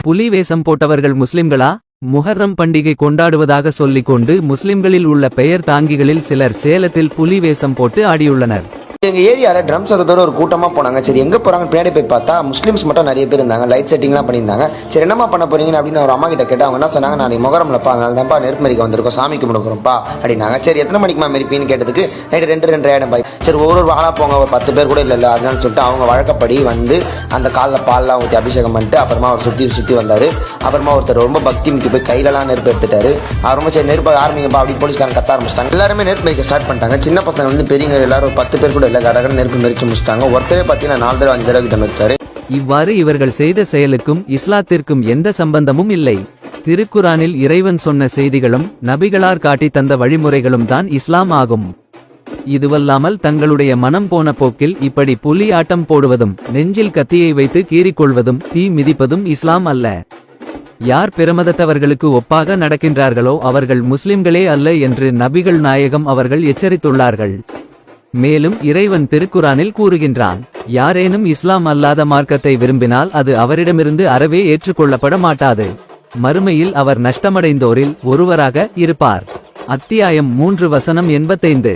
புலி வேஷம் போட்டவர்கள் முஸ்லிம்களா? முஹர்ரம் பண்டிகை கொண்டாடுவதாக சொல்லிக் கொண்டு முஸ்லிம்களில் உள்ள பெயர் தாங்கிகளில் சிலர் சேலத்தில் புலி வேஷம் போட்டு ஆடியுள்ளனர். எங்க ஏரியால ட்ரம் சத்தத்தோட ஒரு கூட்டமா போனாங்க. சரி எங்க போறாங்க பின்னாடி போய் பார்த்தா முஸ்லிம்ஸ் மட்டும் நிறைய பேர் இருந்தாங்க. லைட் செட்டிங்லாம் பண்ணியிருந்தாங்க. சரி என்னமா பண்ண போறீங்கன்னு அப்படின்னு ஒரு அம்மா கிட்ட கேட்டு அவங்க என்ன சொன்னாங்க, நாளைக்கு முகரம்லப்பா, அதனால தான்ப்பா நெருப்பு மரிக்க வந்திருக்கோம், சாமி கும்பிட போறோம்ப்பா அப்படின்னாங்க. சரி எத்தனை மணிக்குமா மெரிப்பின்னு கேட்டதுக்கு நைட்டு 2 ஆயிடும் பாய். சரி ஒவ்வொரு ஆளா போங்க, ஒரு 10 பேர் கூட இல்லை அதனால சொல்லிட்டு அவங்க வழக்கப்படி வந்து அந்த காலில் பால்லாம் ஊற்றி அபிஷேகம் பண்ணிட்டு அப்புறமா அவர் சுற்றி வந்தாரு. அப்புறமா ஒருத்தர் ரொம்ப பக்தி முக்கி போய் கையிலலாம் நெருப்பு எடுத்துட்டாரு. அப்புறமா சரி நெருப்பு ஆரம்பிங்கப்பா அப்படின்னு போலீஸ்காரங்க கத்த ஆரம்பிச்சிட்டாங்க. எல்லாருமே நெருப்பு மரிக்க ஸ்டார்ட் பண்ணிட்டாங்க. சின்ன பசங்க வந்து பெரியவங்க எல்லாரும் ஒரு 10 பேர் கூட இல்லை கடகட நெருப்பு மரிச்சு முடிச்சிட்டாங்க. ஒருத்தரே பார்த்தீங்கன்னா 4 தடவை 5 தடவை கிட்ட மரிச்சாரு. இவ்வாறு இவர்கள் செய்த செயலுக்கும் இஸ்லாத்திற்கும் எந்த சம்பந்தமும் இல்லை. திருக்குரானில் இறைவன் சொன்ன செய்திகளும் நபிகளார் காட்டி தந்த வழிமுறைகளும் தான் இஸ்லாம் ஆகும். இதுவல்லாமல் தங்களுடைய மனம் போன போக்கில் இப்படி புலி ஆட்டம் போடுவதும் நெஞ்சில் கத்தியை வைத்து கீறிக்கொள்வதும் தீ மிதிப்பதும் இஸ்லாம் அல்ல. யார் பிரமதத்தவர்களுக்கு ஒப்பாக நடக்கின்றார்களோ அவர்கள் முஸ்லிம்களே அல்ல என்று நபிகள் நாயகம் அவர்கள் எச்சரித்துள்ளார்கள். மேலும் இறைவன் திருக்குரானில் கூறுகின்றான், யாரேனும் இஸ்லாம் அல்லாத மார்க்கத்தை விரும்பினால் அது அவரிடமிருந்து அறவே ஏற்றுக்கொள்ளப்பட மாட்டாது. மறுமையில் அவர் நஷ்டமடைந்தோரில் ஒருவராக இருப்பார். அத்தியாயம் 3 வசனம் 85.